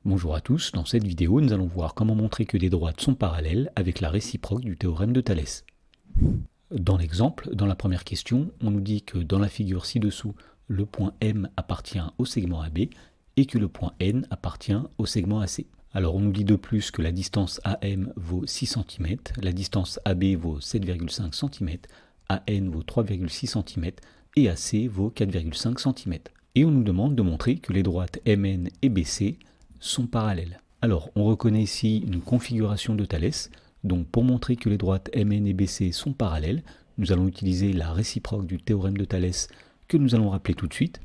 Bonjour à tous, dans cette vidéo nous allons voir comment montrer que des droites sont parallèles avec la réciproque du théorème de Thalès. Dans l'exemple, dans la première question, on nous dit que dans la figure ci-dessous, le point M appartient au segment AB et que le point N appartient au segment AC. Alors on nous dit de plus que la distance AM vaut 6 cm, la distance AB vaut 7,5 cm, AN vaut 3,6 cm et AC vaut 4,5 cm. Et on nous demande de montrer que les droites MN et BC sont parallèles. Alors, on reconnaît ici une configuration de Thalès. Donc, pour montrer que les droites MN et BC sont parallèles, nous allons utiliser la réciproque du théorème de Thalès que nous allons rappeler tout de suite.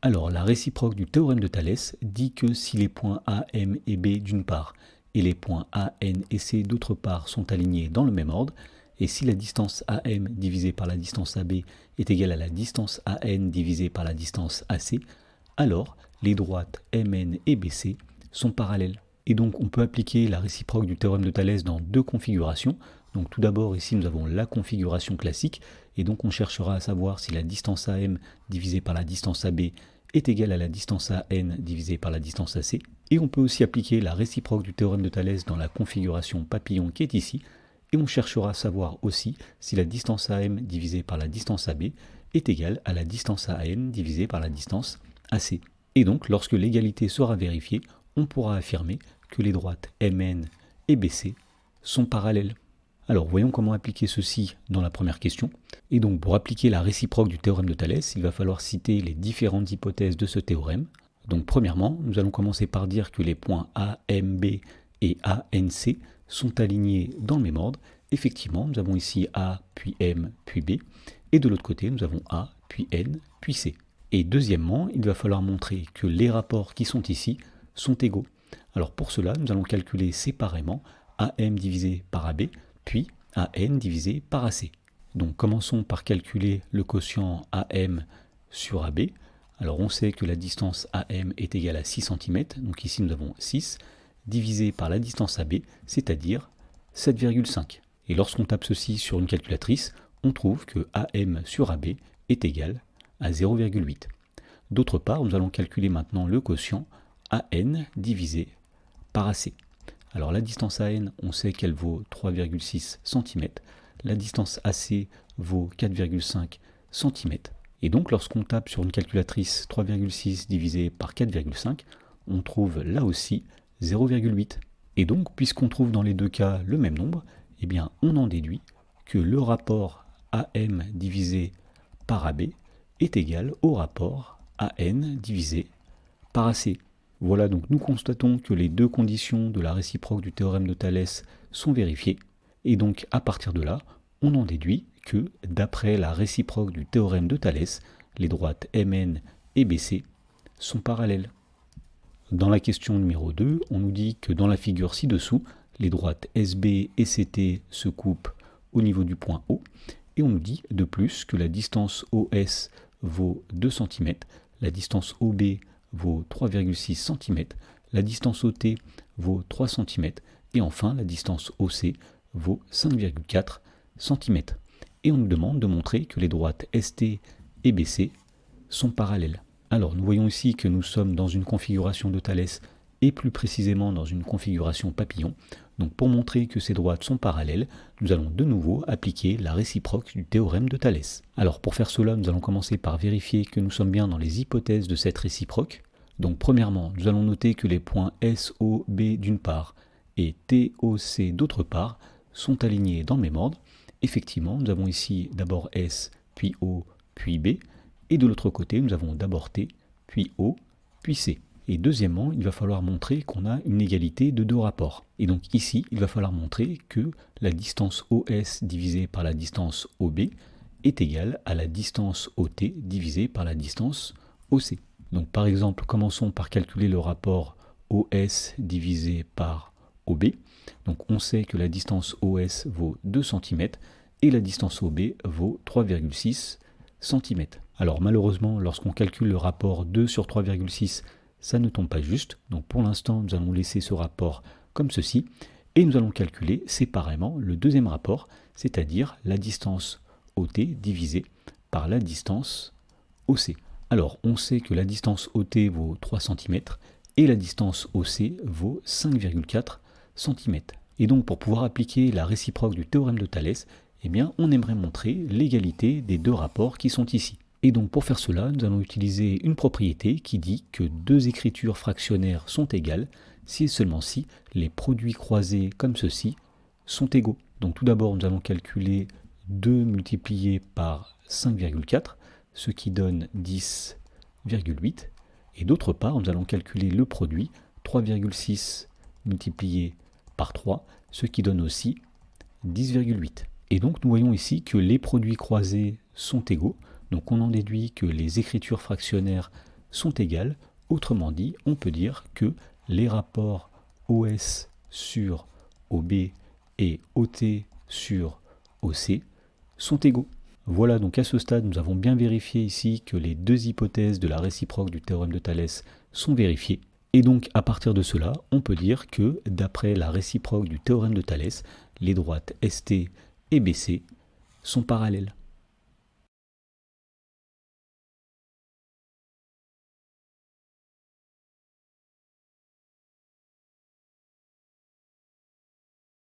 Alors, la réciproque du théorème de Thalès dit que si les points A, M et B d'une part et les points A, N et C d'autre part sont alignés dans le même ordre, et si la distance AM divisée par la distance AB est égale à la distance AN divisée par la distance AC, alors les droites MN et BC sont parallèles. Et donc on peut appliquer la réciproque du théorème de Thalès dans deux configurations. Donc tout d'abord ici nous avons la configuration classique, et donc on cherchera à savoir si la distance AM divisée par la distance AB est égale à la distance AN divisée par la distance AC. Et on peut aussi appliquer la réciproque du théorème de Thalès dans la configuration papillon qui est ici, et on cherchera à savoir aussi si la distance AM divisée par la distance AB est égale à la distance AN divisée par la distance AC. Et donc, lorsque l'égalité sera vérifiée, on pourra affirmer que les droites MN et BC sont parallèles. Alors, voyons comment appliquer ceci dans la première question. Et donc, pour appliquer la réciproque du théorème de Thalès, il va falloir citer les différentes hypothèses de ce théorème. Donc, premièrement, nous allons commencer par dire que les points AMB et ANC sont alignés dans le même ordre. Effectivement, nous avons ici A, puis M, puis B. Et de l'autre côté, nous avons A, puis N, puis C. Et deuxièmement, il va falloir montrer que les rapports qui sont ici sont égaux. Alors pour cela, nous allons calculer séparément AM divisé par AB, puis AN divisé par AC. Donc commençons par calculer le quotient AM sur AB. Alors on sait que la distance AM est égale à 6 cm, donc ici nous avons 6, divisé par la distance AB, c'est-à-dire 7,5. Et lorsqu'on tape ceci sur une calculatrice, on trouve que AM sur AB est égal à 0,8. D'autre part, nous allons calculer maintenant le quotient AN divisé par AC. Alors la distance AN, on sait qu'elle vaut 3,6 cm, la distance AC vaut 4,5 cm. Et donc lorsqu'on tape sur une calculatrice 3,6 divisé par 4,5, on trouve là aussi 0,8. Et donc, puisqu'on trouve dans les deux cas le même nombre, eh bien on en déduit que le rapport AM divisé par AB est égal au rapport AN divisé par AC. Voilà, donc nous constatons que les deux conditions de la réciproque du théorème de Thalès sont vérifiées, et donc à partir de là, on en déduit que, d'après la réciproque du théorème de Thalès, les droites MN et BC sont parallèles. Dans la question numéro 2, on nous dit que dans la figure ci-dessous, les droites SB et CT se coupent au niveau du point O, et on nous dit de plus que la distance OS vaut 2 cm, la distance OB vaut 3,6 cm, la distance OT vaut 3 cm, et enfin la distance OC vaut 5,4 cm. Et on nous demande de montrer que les droites ST et BC sont parallèles. Alors nous voyons ici que nous sommes dans une configuration de Thalès et plus précisément dans une configuration papillon. Donc pour montrer que ces droites sont parallèles, nous allons de nouveau appliquer la réciproque du théorème de Thalès. Alors pour faire cela, nous allons commencer par vérifier que nous sommes bien dans les hypothèses de cette réciproque. Donc premièrement, nous allons noter que les points SOB d'une part et TOC d'autre part sont alignés dans le même ordre. Effectivement, nous avons ici d'abord S, puis O, puis B, et de l'autre côté, nous avons d'abord T, puis O, puis C. Et deuxièmement, il va falloir montrer qu'on a une égalité de deux rapports. Et donc ici, il va falloir montrer que la distance OS divisée par la distance OB est égale à la distance OT divisée par la distance OC. Donc par exemple, commençons par calculer le rapport OS divisé par OB. Donc on sait que la distance OS vaut 2 cm et la distance OB vaut 3,6 cm. Alors malheureusement, lorsqu'on calcule le rapport 2 sur 3,6, ça ne tombe pas juste. Donc pour l'instant, nous allons laisser ce rapport comme ceci. Et nous allons calculer séparément le deuxième rapport, c'est-à-dire la distance OT divisée par la distance OC. Alors on sait que la distance OT vaut 3 cm et la distance OC vaut 5,4 cm. Et donc pour pouvoir appliquer la réciproque du théorème de Thalès, eh bien, on aimerait montrer l'égalité des deux rapports qui sont ici. Et donc pour faire cela, nous allons utiliser une propriété qui dit que deux écritures fractionnaires sont égales si et seulement si les produits croisés comme ceci sont égaux. Donc tout d'abord, nous allons calculer 2 multiplié par 5,4, ce qui donne 10,8. Et d'autre part, nous allons calculer le produit 3,6 multiplié par 3, ce qui donne aussi 10,8. Et donc nous voyons ici que les produits croisés sont égaux, donc on en déduit que les écritures fractionnaires sont égales. Autrement dit, on peut dire que les rapports OS sur OB et OT sur OC sont égaux. Voilà, donc à ce stade, nous avons bien vérifié ici que les deux hypothèses de la réciproque du théorème de Thalès sont vérifiées. Et donc à partir de cela, on peut dire que d'après la réciproque du théorème de Thalès, les droites ST et BC sont parallèles.